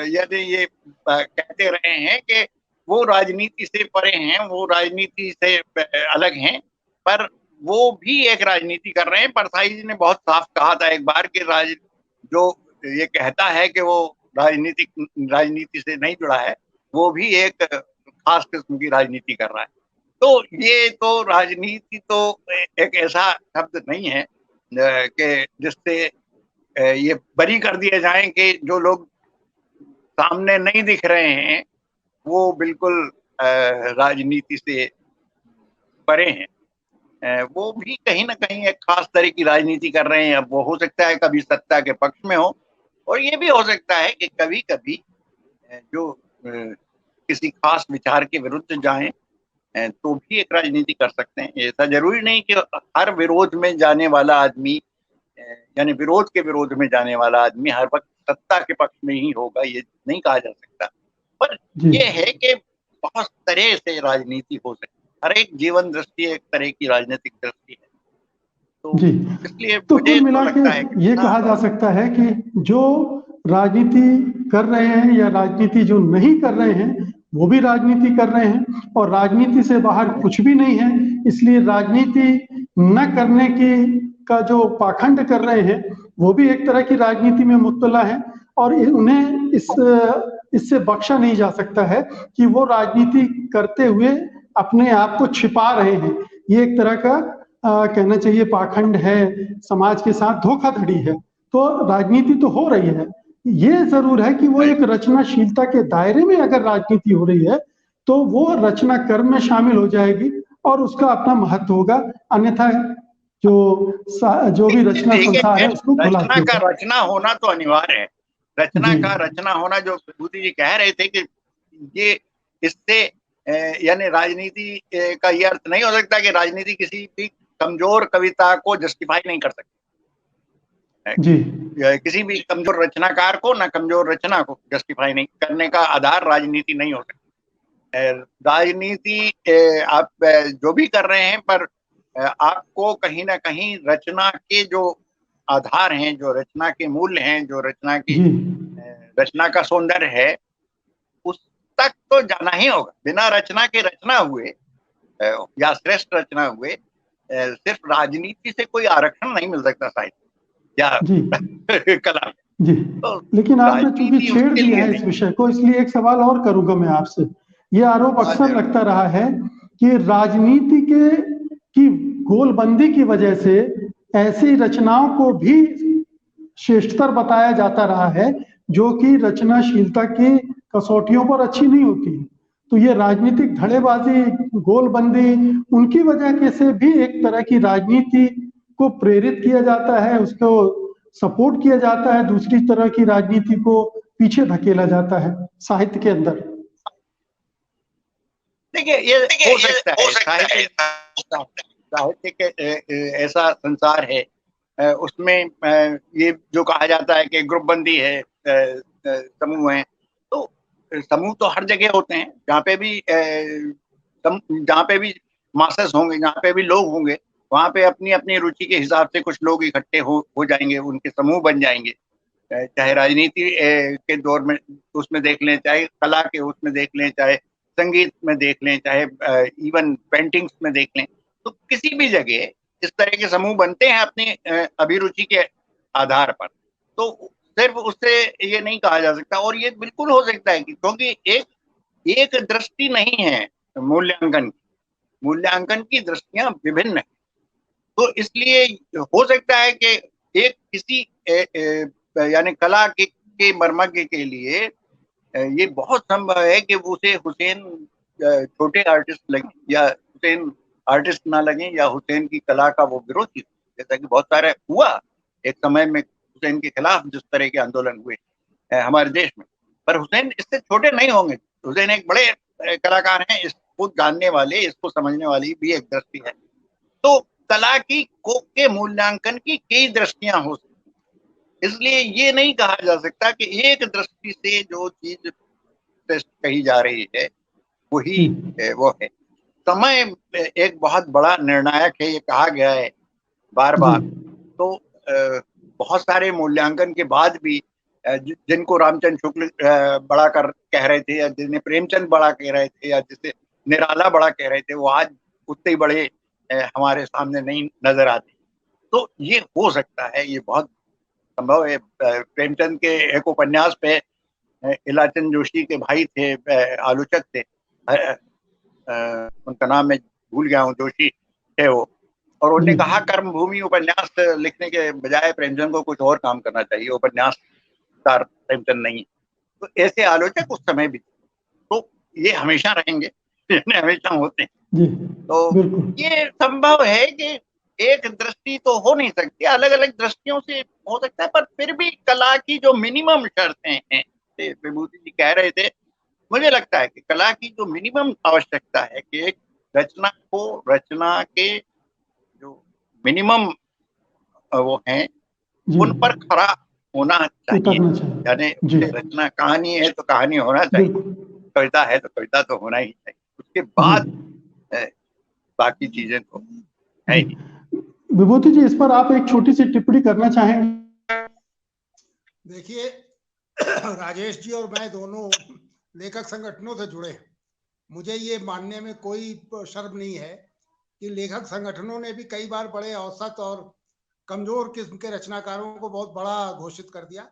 यदि ये कहते रहे हैं कि वो राजनीति से परे हैं, वो राजनीति से अलग हैं, पर वो भी एक राजनीति कर रहे हैं। परसाई जी ने बहुत साफ कहा था एक बार कि जो ये कहता है कि वो राजनीति से नहीं जुड़ा है, वो भी एक खास किस्म की राजनीति कर रहा है। तो ये तो राजनीति तो एक ऐसा शब्द नहीं है कि जिससे ये बरी कर दिए जाएं कि जो लोग सामने नहीं दिख रहे हैं वो बिल्कुल राजनीति से परे हैं। वो भी कहीं ना कहीं एक खास तरह की राजनीति कर रहे हैं। अब वो हो सकता है कभी सत्ता के पक्ष में हो, और ये भी हो सकता है कि कभी कभी जो किसी खास विचार के विरुद्ध जाएं तो भी एक राजनीति कर सकते हैं। ऐसा जरूरी नहीं कि हर विरोध में जाने वाला आदमी, यानी विरोध के विरोध में जाने वाला आदमी हर वक्त सत्ता के पक्ष में ही होगा, ये नहीं कहा जा सकता। पर ये है कि बहुत तरह से राजनीति हो सकती है, हर एक जीवन दृष्टि एक तरह की राजनीतिक दृष्टि है। तो इसलिए तो कुल मिला के ये कहा जा सकता है कि जो राजनीति कर रहे हैं या राजनीति जो नहीं कर रहे हैं वो भी राजनीति कर रहे हैं, और राजनीति से बाहर कुछ भी नहीं है। इसलिए राजनीति न करने की का जो पाखंड कर रहे हैं वो भी एक तरह की राजनीति में मुब्तला है, और उन्हें इससे बख्शा नहीं जा सकता है कि वो राजनीति करते हुए अपने आप को छिपा रहे हैं। ये एक तरह का कहना चाहिए पाखंड है, समाज के साथ धोखाधड़ी है। तो राजनीति तो हो रही है, ये जरूर है कि वो एक रचनाशीलता के दायरे में अगर राजनीति हो रही है तो वो रचना कर्म में शामिल हो जाएगी और उसका अपना महत्व होगा। अन्यथा जो भी रचना संसार है उसको रचना का रचना होना तो अनिवार्य है। रचना का रचना होना, जो विभूति जी कह रहे थे कि ये इससे यानी राजनीति का ये अर्थ नहीं हो सकता कि राजनीति किसी भी कमजोर कविता को जस्टिफाई नहीं कर सकती जी। किसी भी कमजोर रचनाकार को, ना कमजोर रचना को जस्टिफाई नहीं करने का आधार राजनीति नहीं हो सकती। राजनीति आप जो भी कर रहे हैं, पर आपको कहीं ना कहीं रचना के जो आधार हैं, जो रचना के मूल्य हैं, जो रचना की जी रचना का सौंदर्य है, उस तक तो जाना ही होगा। बिना रचना के रचना हुए या श्रेष्ठ रचना हुए सिर्फ राजनीति से कोई आरक्षण नहीं मिल सकता साहित्य या जी कला में। जी। तो लेकिन आपने चूंकि राजनीति छेड़ उसके दिया लिए है इस नहीं। विषय को, इसलिए एक सवाल और करूंगा मैं आपसे। ये आरोप हाँ, अक्सर जरूर। लगता रहा है कि राजनीति की गोलबंदी की वजह से ऐसी रचनाओं को भी श्रेष्ठतर बताया जाता रहा है जो कि रचनाशीलता की कसौटियों पर अच्छी नहीं होती। तो ये राजनीतिक धड़ेबाजी, गोलबंदी, उनकी वजह के से भी एक तरह की राजनीति को प्रेरित किया जाता है, उसको सपोर्ट किया जाता है, दूसरी तरह की राजनीति को पीछे धकेला जाता है साहित्य के अंदर। देखिए, ये हो सकता है। साहित्य के ऐसा संसार है, उसमें ये जो कहा जाता है कि ग्रुप बंदी है, समूह है, तो समूह तो हर जगह होते हैं। जहाँ पे भी मासेस होंगे, जहाँ पे भी लोग होंगे, वहाँ पे अपनी अपनी रुचि के हिसाब से कुछ लोग इकट्ठे हो जाएंगे, उनके समूह बन जाएंगे। चाहे राजनीति के दौर में उसमें देख लें, चाहे कला के उसमें देख लें, चाहे संगीत में देख लें, चाहे इवन पेंटिंग्स में देख लें, तो किसी भी जगह इस तरह के समूह बनते हैं अपनी अभिरुचि के आधार पर। तो सिर्फ उससे ये नहीं कहा जा सकता। और ये बिल्कुल हो सकता है कि क्योंकि एक दृष्टि नहीं है मूल्यांकन की दृष्टियां विभिन्न है। तो इसलिए हो सकता है कि एक किसी यानी कला के मर्मज्ञ के लिए ये बहुत संभव है कि उसे हुसैन छोटे आर्टिस्ट लगे या हुसैन आर्टिस्ट ना लगे या हुसैन की कला का वो विरोधी हो, जैसा कि बहुत सारे हुआ एक समय में हुसैन के खिलाफ जिस तरह के आंदोलन हुए हमारे देश में। पर हुसैन इससे छोटे नहीं होंगे। हुसैन एक बड़े कलाकार हैं, इसको जानने वाले, इसको समझने वाली भी एक दृष्टि है। तो कला के मूल्यांकन की कई दृष्टियां हो सकती, इसलिए ये नहीं कहा जा सकता कि एक दृष्टि से जो चीज श्रेष्ठ कही जा रही है वही वो है। समय एक बहुत बड़ा निर्णायक है, ये कहा गया है बार बार। तो बहुत सारे मूल्यांकन के बाद भी जिनको रामचंद्र शुक्ल बड़ा कह रहे थे, या जिन्हें प्रेमचंद बड़ा कह रहे थे, या जिसे निराला बड़ा कह रहे थे, वो आज उतने ही बड़े हमारे सामने नहीं नजर आते। तो ये हो सकता है, ये बहुत संभव है। प्रेमचंद के एक उपन्यास पे इलाचंद जोशी के भाई थे, आलोचक थे, उनका नाम मैं भूल गया हूँ, जोशी थे वो, और उन्होंने कहा कर्मभूमि उपन्यास लिखने के बजाय प्रेमचंद को कुछ और काम करना चाहिए, उपन्यासकार प्रेमचंद नहीं। तो ऐसे आलोचक उस समय भी थे। तो ये हमेशा रहेंगे, हमेशा होते हैं। तो ये संभव है कि एक दृष्टि तो हो नहीं सकती, अलग अलग दृष्टियों से हो सकता है। पर फिर भी कला की जो मिनिमम शर्तें हैं, विभूति जी कह रहे थे, मुझे लगता है कि कला की जो मिनिमम आवश्यकता है कि एक रचना के जो मिनिमम वो हैं उन पर खरा होना चाहिए। यानी रचना कहानी है तो कहानी होना चाहिए, कविता है तो कविता तो होना ही चाहिए, उसके बाद बाकी चीजें तो है ही। विभूति जी, इस पर आप एक छोटी सी टिप्पणी करना चाहेंगे? देखिए, राजेश जी और मैं दोनों लेखक संगठनों से जुड़े हैं। मुझे ये मानने में कोई शर्म नहीं है कि लेखक संगठनों ने भी कई बार बड़े औसत और कमजोर किस्म के रचनाकारों को बहुत बड़ा घोषित कर दिया।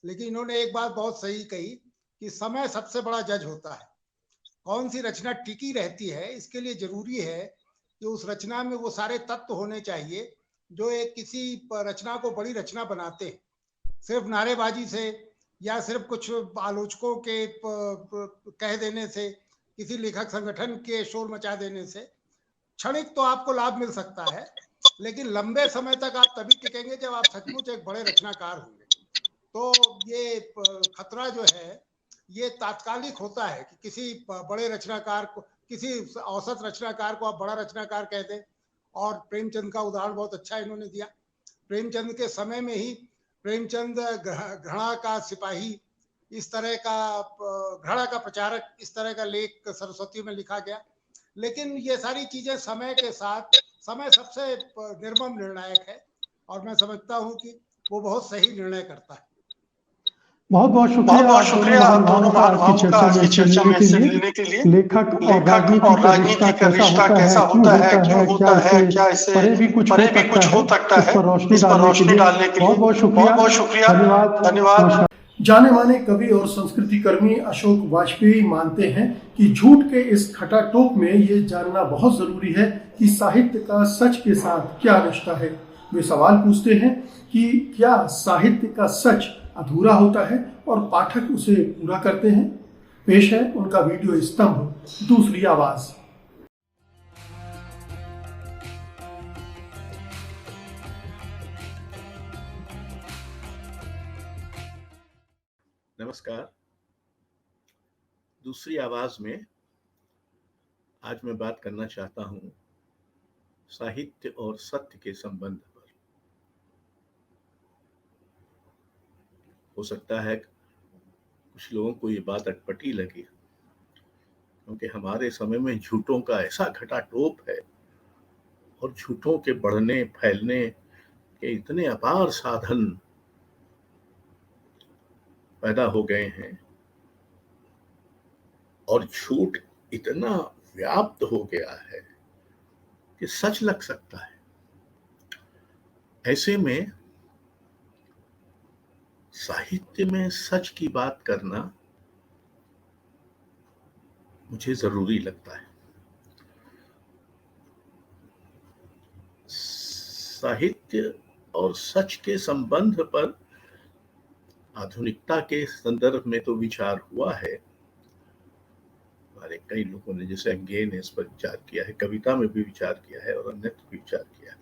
लेकिन इन्होंने एक बात बहुत सही कही कि समय सबसे बड़ा जज होता है। कौन सी रचना टिकी रहती है, इसके लिए जरूरी है कि उस रचना में वो सारे तत्व होने चाहिए जो एक किसी रचना को बड़ी रचना बनाते हैं। सिर्फ नारेबाजी से या सिर्फ कुछ आलोचकों के कह देने से, किसी लेखक संगठन के शोर मचा देने से क्षणिक तो आपको लाभ मिल सकता है, लेकिन लंबे समय तक आप तभी टिकेंगे जब आप सचमुच एक बड़े रचनाकार होंगे। तो ये खतरा जो है ये तात्कालिक होता है कि किसी बड़े रचनाकार को, किसी औसत रचनाकार को आप बड़ा रचनाकार कह दें। और प्रेमचंद का उदाहरण बहुत अच्छा इन्होंने दिया। प्रेमचंद के समय में ही प्रेमचंद घृणा का सिपाही इस तरह का घड़ा का प्रचारक, इस तरह का लेख सरस्वती में लिखा गया। लेकिन ये सारी चीजें समय के साथ, समय सबसे निर्मम निर्णायक है और मैं समझता हूं कि वो बहुत सही निर्णय करता है। बहुत बहुत शुक्रिया आप दोनों महानुभावों का आज की चर्चा में हिस्सा लेने के लिए। लेखक और राजनीति का रिश्ता कैसा होता है, क्यों होता है, क्या इससे परे भी कुछ हो सकता है, इस पर रोशनी डालने के लिए बहुत बहुत शुक्रिया। धन्यवाद। जाने माने कवि और संस्कृति कर्मी अशोक वाजपेयी मानते हैं कि झूठ के इस खटाटोप में ये जानना बहुत जरूरी है कि साहित्य का सच के साथ क्या रिश्ता है। वे सवाल पूछते हैं कि क्या साहित्य का सच अधूरा होता है और पाठक उसे पूरा करते हैं। पेश है उनका वीडियो स्तंभ, दूसरी आवाज। नमस्कार। दूसरी आवाज में आज मैं बात करना चाहता हूं साहित्य और सत्य के संबंध पर। हो सकता है कुछ लोगों को ये बात अटपटी लगे, क्योंकि हमारे समय में झूठों का ऐसा घटाटोप है और झूठों के बढ़ने फैलने के इतने अपार साधन पैदा हो गए हैं और झूठ इतना व्याप्त हो गया है कि सच लग सकता है। ऐसे में साहित्य में सच की बात करना मुझे जरूरी लगता है। साहित्य और सच के संबंध पर आधुनिकता के संदर्भ में तो विचार हुआ है। हमारे कई लोगों ने, जैसे अंगे ने इस पर विचार किया है, कविता में भी विचार किया है और अन्यत्र भी विचार किया है।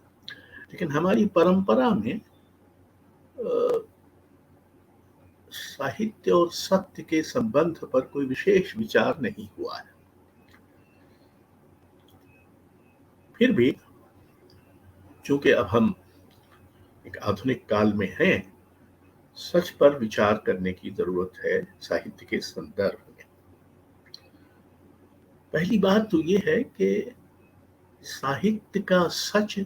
लेकिन हमारी परंपरा में साहित्य और सत्य के संबंध पर कोई विशेष विचार नहीं हुआ है। फिर भी चूंकि अब हम एक आधुनिक काल में हैं, सच पर विचार करने की जरूरत है साहित्य के संदर्भ में। पहली बात तो ये है कि साहित्य का सच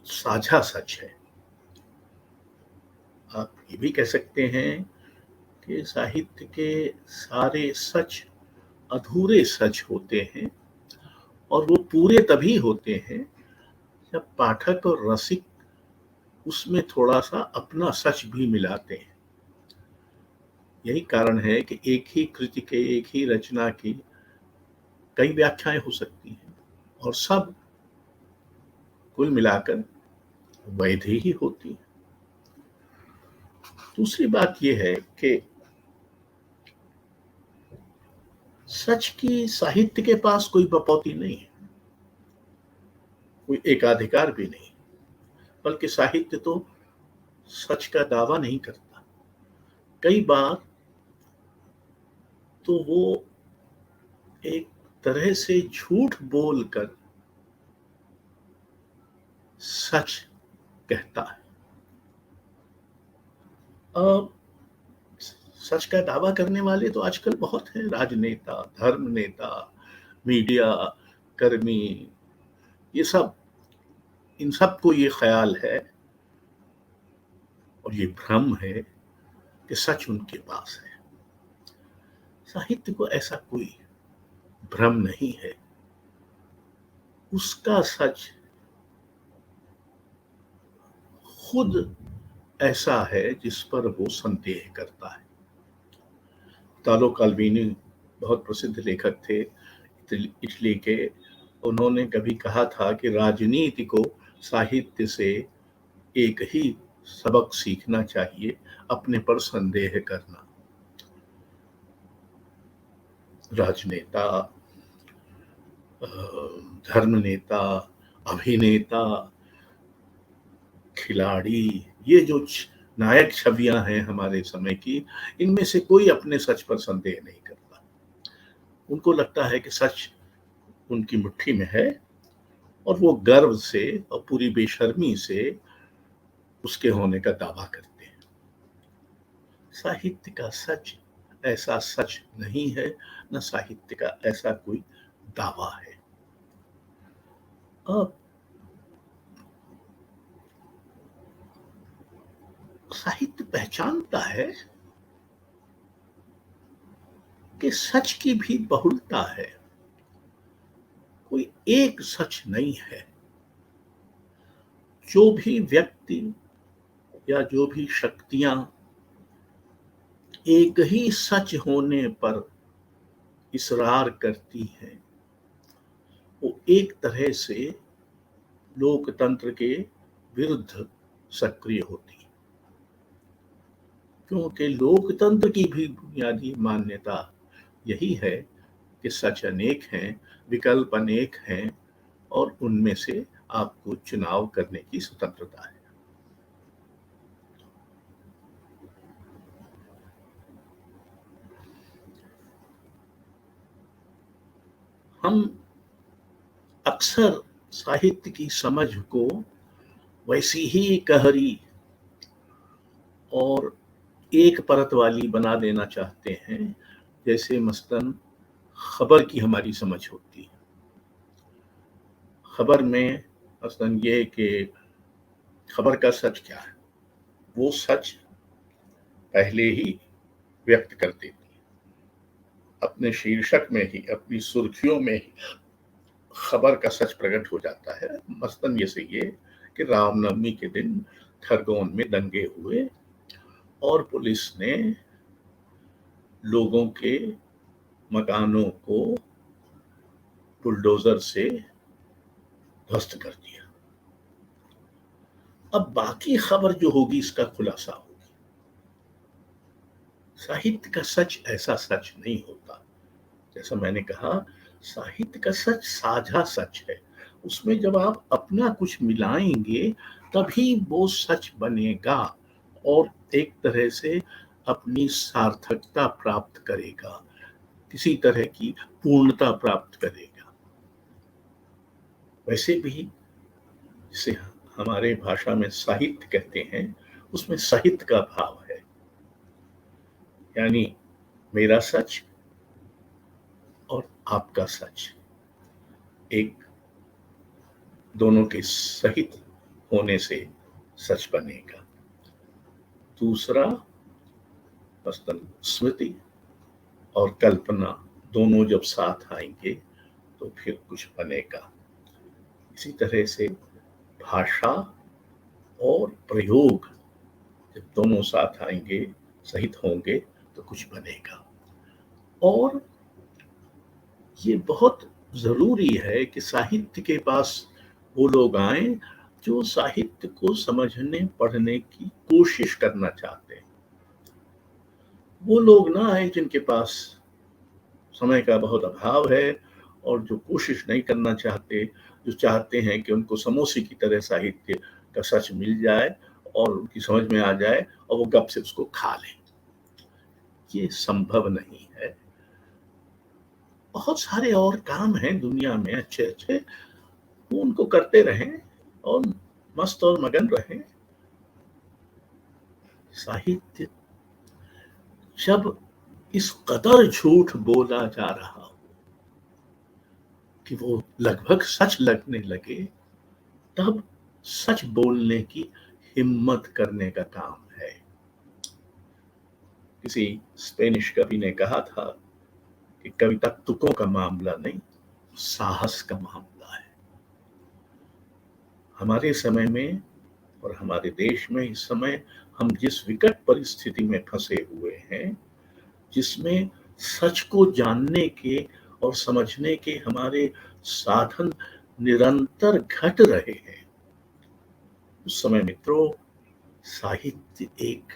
साझा सच है। आप ये भी कह सकते हैं कि साहित्य के सारे सच अधूरे सच होते हैं और वो पूरे तभी होते हैं जब पाठक और रसिक उसमें थोड़ा सा अपना सच भी मिलाते हैं। यही कारण है कि एक ही कृति के, एक ही रचना की कई व्याख्याएं हो सकती हैं और सब कुल मिलाकर वैध ही होती है। दूसरी बात यह है कि सच की साहित्य के पास कोई बपौती नहीं है, कोई एकाधिकार भी नहीं, बल्कि साहित्य तो सच का दावा नहीं करता। कई बार तो वो एक तरह से झूठ बोलकर सच कहता है। सच का दावा करने वाले तो आजकल बहुत हैं, राजनेता, धर्म नेता, मीडिया कर्मी, ये सब, इन सब को ये ख्याल है और ये भ्रम है कि सच उनके पास है। साहित्य को ऐसा कोई भ्रम नहीं है। उसका सच खुद ऐसा है जिस पर वो संदेह करता है। इतालो काल्वीनी बहुत प्रसिद्ध लेखक थे इटली के। उन्होंने कभी कहा था कि राजनीति को साहित्य से एक ही सबक सीखना चाहिए, अपने पर संदेह करना। राजनेता, धर्म नेता, अभिनेता, खिलाड़ी, ये जो नायक छवियां हैं हमारे समय की, इनमें से कोई अपने सच पर संदेह नहीं करता। उनको लगता है कि सच उनकी मुट्ठी में है और वो गर्व से और पूरी बेशर्मी से उसके होने का दावा करते हैं। साहित्य का सच ऐसा सच नहीं है, न साहित्य का ऐसा कोई दावा है। अब साहित्य पहचानता है कि सच की भी बहुलता है, कोई एक सच नहीं है। जो भी व्यक्ति या जो भी शक्तियां एक ही सच होने पर इसरार करती हैं, वो एक तरह से लोकतंत्र के विरुद्ध सक्रिय होती है, क्योंकि लोकतंत्र की भी बुनियादी मान्यता यही है कि सच अनेक हैं, विकल्प अनेक हैं और उनमें से आपको चुनाव करने की स्वतंत्रता है। हम अक्सर साहित्य की समझ को वैसी ही गहरी और एक परत वाली बना देना चाहते हैं जैसे मसलन खबर की हमारी समझ होती है। खबर में मसलन ये कि खबर का सच क्या है, वो सच पहले ही व्यक्त कर देती है, अपने शीर्षक में ही, अपनी सुर्खियों में ही खबर का सच प्रकट हो जाता है। मसलन जैसे ये कि रामनवमी के दिन खरगोन में दंगे हुए और पुलिस ने लोगों के मकानों को बुलडोजर से ध्वस्त कर दिया। अब बाकी खबर जो होगी इसका खुलासा होगी। साहित्य का सच ऐसा सच नहीं होता। जैसा मैंने कहा, साहित्य का सच साझा सच है। उसमें जब आप अपना कुछ मिलाएंगे तभी वो सच बनेगा और एक तरह से अपनी सार्थकता प्राप्त करेगा, किसी तरह की पूर्णता प्राप्त करेगा। वैसे भी जिसे हमारे भाषा में साहित्य कहते हैं, उसमें साहित्य का भाव है, यानी मेरा सच और आपका सच एक दोनों के सहित होने से सच बनेगा। दूसरा, मसलन स्मृति और कल्पना दोनों जब साथ आएंगे तो फिर कुछ बनेगा। इसी तरह से भाषा और प्रयोग जब दोनों साथ आएंगे, सहित होंगे तो कुछ बनेगा। और ये बहुत जरूरी है कि साहित्य के पास वो लोग आए जो साहित्य को समझने पढ़ने की कोशिश करना चाहते हैं। वो लोग ना आए जिनके पास समय का बहुत अभाव है और जो कोशिश नहीं करना चाहते, जो चाहते हैं कि उनको समोसे की तरह साहित्य का सच मिल जाए और उनकी समझ में आ जाए और वो गप से उसको खा लें। ये संभव नहीं है। बहुत सारे और काम हैं दुनिया में अच्छे अच्छे, वो उनको करते रहें और मस्त और मगन रहें। साहित्य जब इस कदर झूठ बोला जा रहा हो कि वो लगभग सच लगने लगे, तब सच बोलने की हिम्मत करने का काम है। किसी स्पेनिश कवि ने कहा था कि कविता तुकों का मामला नहीं, साहस का मामला है। हमारे समय में और हमारे देश में इस समय हम जिस विकट परिस्थिति में फंसे हुए हैं, जिसमें सच को जानने के और समझने के हमारे साधन निरंतर घट रहे हैं, उस समय मित्रों साहित्य एक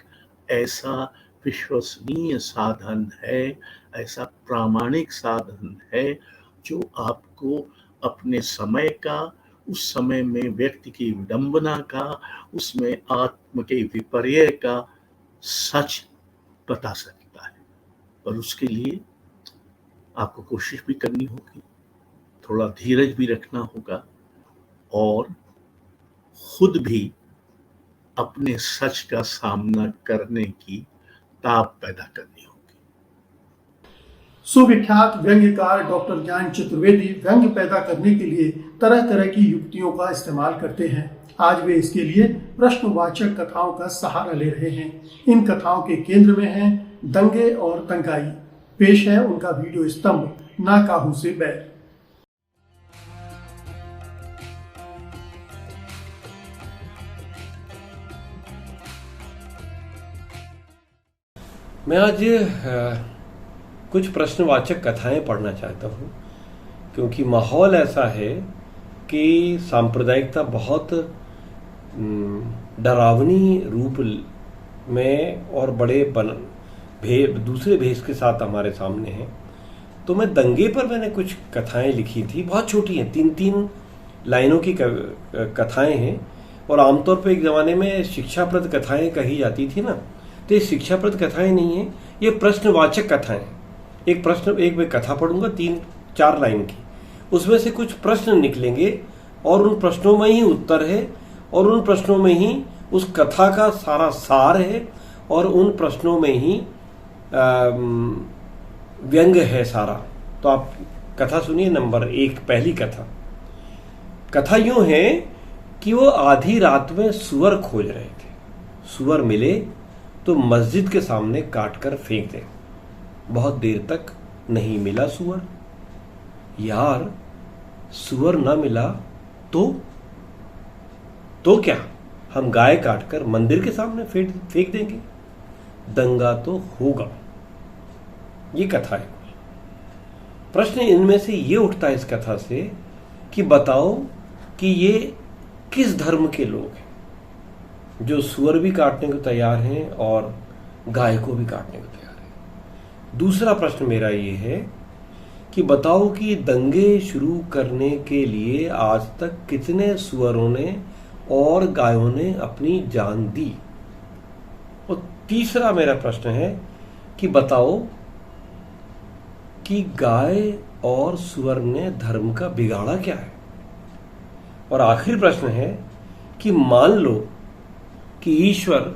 ऐसा विश्वसनीय साधन है, ऐसा प्रामाणिक साधन है जो आपको अपने समय का, उस समय में व्यक्ति की विडंबना का, उसमें आत्म के विपर्य का सच बता सकता है। पर उसके लिए आपको कोशिश भी करनी होगी, थोड़ा धीरज भी रखना होगा और खुद भी अपने सच का सामना करने की ताप पैदा करनी होगी। सुविख्यात व्यंग्यकार डॉक्टर ज्ञान चतुर्वेदी व्यंग्य पैदा करने के लिए तरह तरह की युक्तियों का इस्तेमाल करते हैं। आज वे इसके लिए प्रश्नवाचक कथाओं का सहारा ले रहे हैं। इन कथाओं के केंद्र में हैं दंगे और दंगाई। पेश है उनका वीडियो स्तंभ ना काहू से बैर। मैं आज कुछ प्रश्नवाचक कथाएं पढ़ना चाहता हूं, क्योंकि माहौल ऐसा है कि सांप्रदायिकता बहुत डरावनी रूप में और बड़े दूसरे भेष के साथ हमारे सामने है। तो मैं दंगे पर मैंने कुछ कथाएं लिखी थी, बहुत छोटी हैं, 3-3 लाइनों की कथाएं हैं। और आमतौर पर एक ज़माने में शिक्षाप्रद कथाएं कही जाती थी ना, तो ये शिक्षाप्रद कथाएं नहीं है, ये प्रश्नवाचक कथाएं। एक मैं कथा पढ़ूंगा 3-4 लाइन की, उसमें से कुछ प्रश्न निकलेंगे और उन प्रश्नों में ही उत्तर है और उन प्रश्नों में ही उस कथा का सारा सार है और उन प्रश्नों में ही व्यंग्य है सारा। तो आप कथा सुनिए। नंबर 1, पहली कथा यूं है कि वो आधी रात में सुअर खोज रहे थे। सुअर मिले तो मस्जिद के सामने काटकर फेंक दे। बहुत देर तक नहीं मिला सुअर। यार, सुअर ना मिला तो क्या, हम गाय काटकर मंदिर के सामने फेंक देंगे, दंगा तो होगा। ये कथा है। प्रश्न इनमें से ये उठता है इस कथा से कि बताओ कि ये किस धर्म के लोग हैं जो सुअर भी काटने को तैयार हैं और गाय को भी काटने को तैयार हैं। दूसरा प्रश्न मेरा ये है कि बताओ कि दंगे शुरू करने के लिए आज तक कितने सुअरों ने और गायों ने अपनी जान दी। और तीसरा मेरा प्रश्न है कि बताओ कि गाय और सुअर ने धर्म का बिगाड़ा क्या है। और आखिरी प्रश्न है कि मान लो कि ईश्वर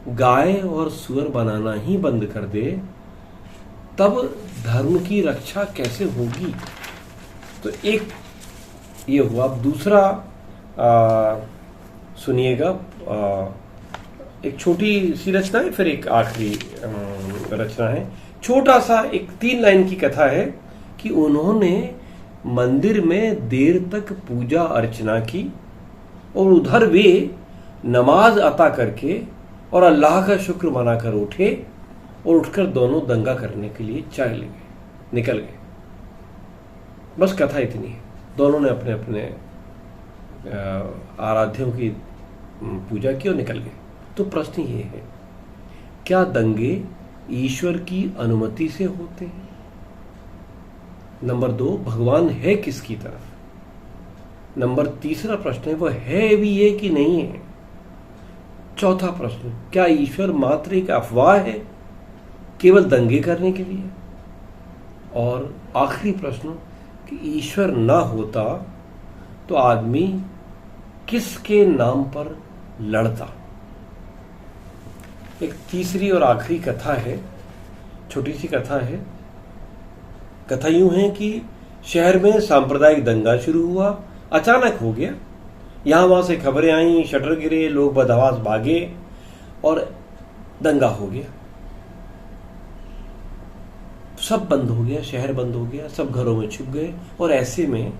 गाय और सुअर बनाना ही बंद कर दे, तब धर्म की रक्षा कैसे होगी। तो एक ये हुआ। अब दूसरा सुनिएगा, एक छोटी सी रचना है, फिर एक आखिरी रचना है। छोटा सा एक 3 लाइन की कथा है कि उन्होंने मंदिर में देर तक पूजा अर्चना की और उधर वे नमाज अता करके और अल्लाह का शुक्र मनाकर उठे और उठकर दोनों दंगा करने के लिए निकल गए। बस कथा इतनी है। दोनों ने अपने अपने आराध्यों की पूजा की और निकल गए। तो प्रश्न ये है, क्या दंगे ईश्वर की अनुमति से होते हैं? नंबर 2, भगवान है किसकी तरफ? नंबर 3 प्रश्न है, वह है भी ये कि नहीं है? चौथा प्रश्न, क्या ईश्वर मात्र एक अफवाह है केवल दंगे करने के लिए? और आखिरी प्रश्न कि ईश्वर ना होता तो आदमी किसके नाम पर लड़ता? एक तीसरी और आखिरी कथा है, छोटी सी कथा है। कथा यूं है कि शहर में सांप्रदायिक दंगा शुरू हुआ, अचानक हो गया। यहां वहां से खबरें आई, शटर गिरे, लोग बदहवास भागे और दंगा हो गया। सब बंद हो गया, शहर बंद हो गया, सब घरों में छुप गए। और ऐसे में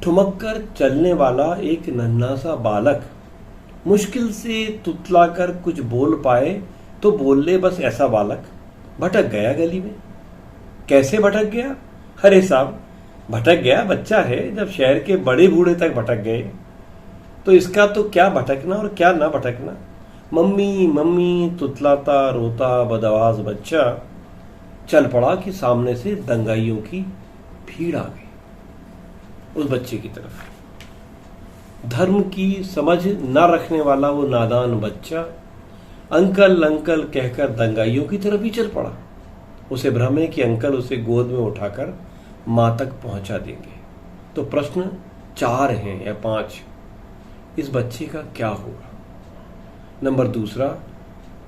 ठुमक कर चलने वाला एक नन्हा सा बालक मुश्किल से तुतलाकर कुछ बोल पाए तो बोल ले, बस ऐसा बालक भटक गया गली में। कैसे भटक गया? अरे साहब, भटक गया, बच्चा है। जब शहर के बड़े बूढ़े तक भटक गए तो इसका तो क्या भटकना और क्या ना भटकना। मम्मी मम्मी तुतलाता रोता बदआवाज बच्चा चल पड़ा कि सामने से दंगाइयों की भीड़ आ गई उस बच्चे की तरफ। धर्म की समझ न रखने वाला वो नादान बच्चा अंकल अंकल कहकर दंगाइयों की तरफ ही चल पड़ा। उसे भ्रम है कि अंकल उसे गोद में उठाकर मां तक पहुंचा देंगे। तो प्रश्न 4 हैं या 5, इस बच्चे का क्या होगा? नंबर 2,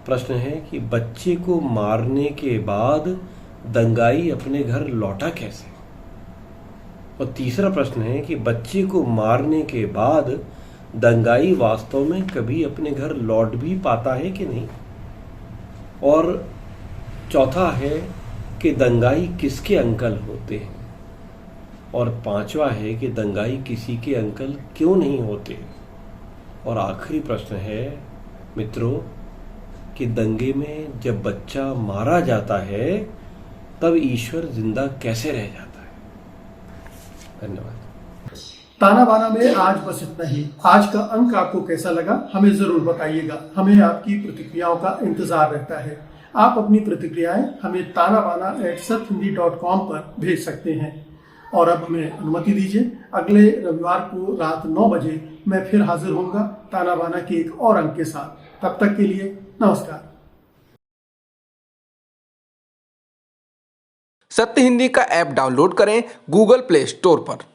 प्रश्न है कि बच्चे को मारने के बाद दंगाई अपने घर लौटा कैसे। और तीसरा प्रश्न है कि बच्चे को मारने के बाद दंगाई वास्तव में कभी अपने घर लौट भी पाता है कि नहीं। और चौथा है कि दंगाई किसके अंकल होते हैं। और पांचवा है कि दंगाई किसी के अंकल क्यों नहीं होते। और आखिरी प्रश्न है मित्रों कि दंगे में जब बच्चा मारा जाता है तब ईश्वर जिंदा कैसे रह जाता है। धन्यवाद। ताना बाना में आज बस इतना ही। आज का अंक आपको कैसा लगा हमें जरूर बताइएगा। हमें आपकी प्रतिक्रियाओं का इंतजार रहता है। आप अपनी प्रतिक्रियाएं हमें tanabana@sathindi.com पर भेज सकते हैं। और अब हमें अनुमति दीजिए, अगले रविवार को रात 9 बजे मैं फिर हाजिर होऊंगा ताना बाना के एक और अंक के साथ। तब तक के लिए नमस्कार। सत्य हिंदी का ऐप डाउनलोड करें गूगल प्ले स्टोर पर।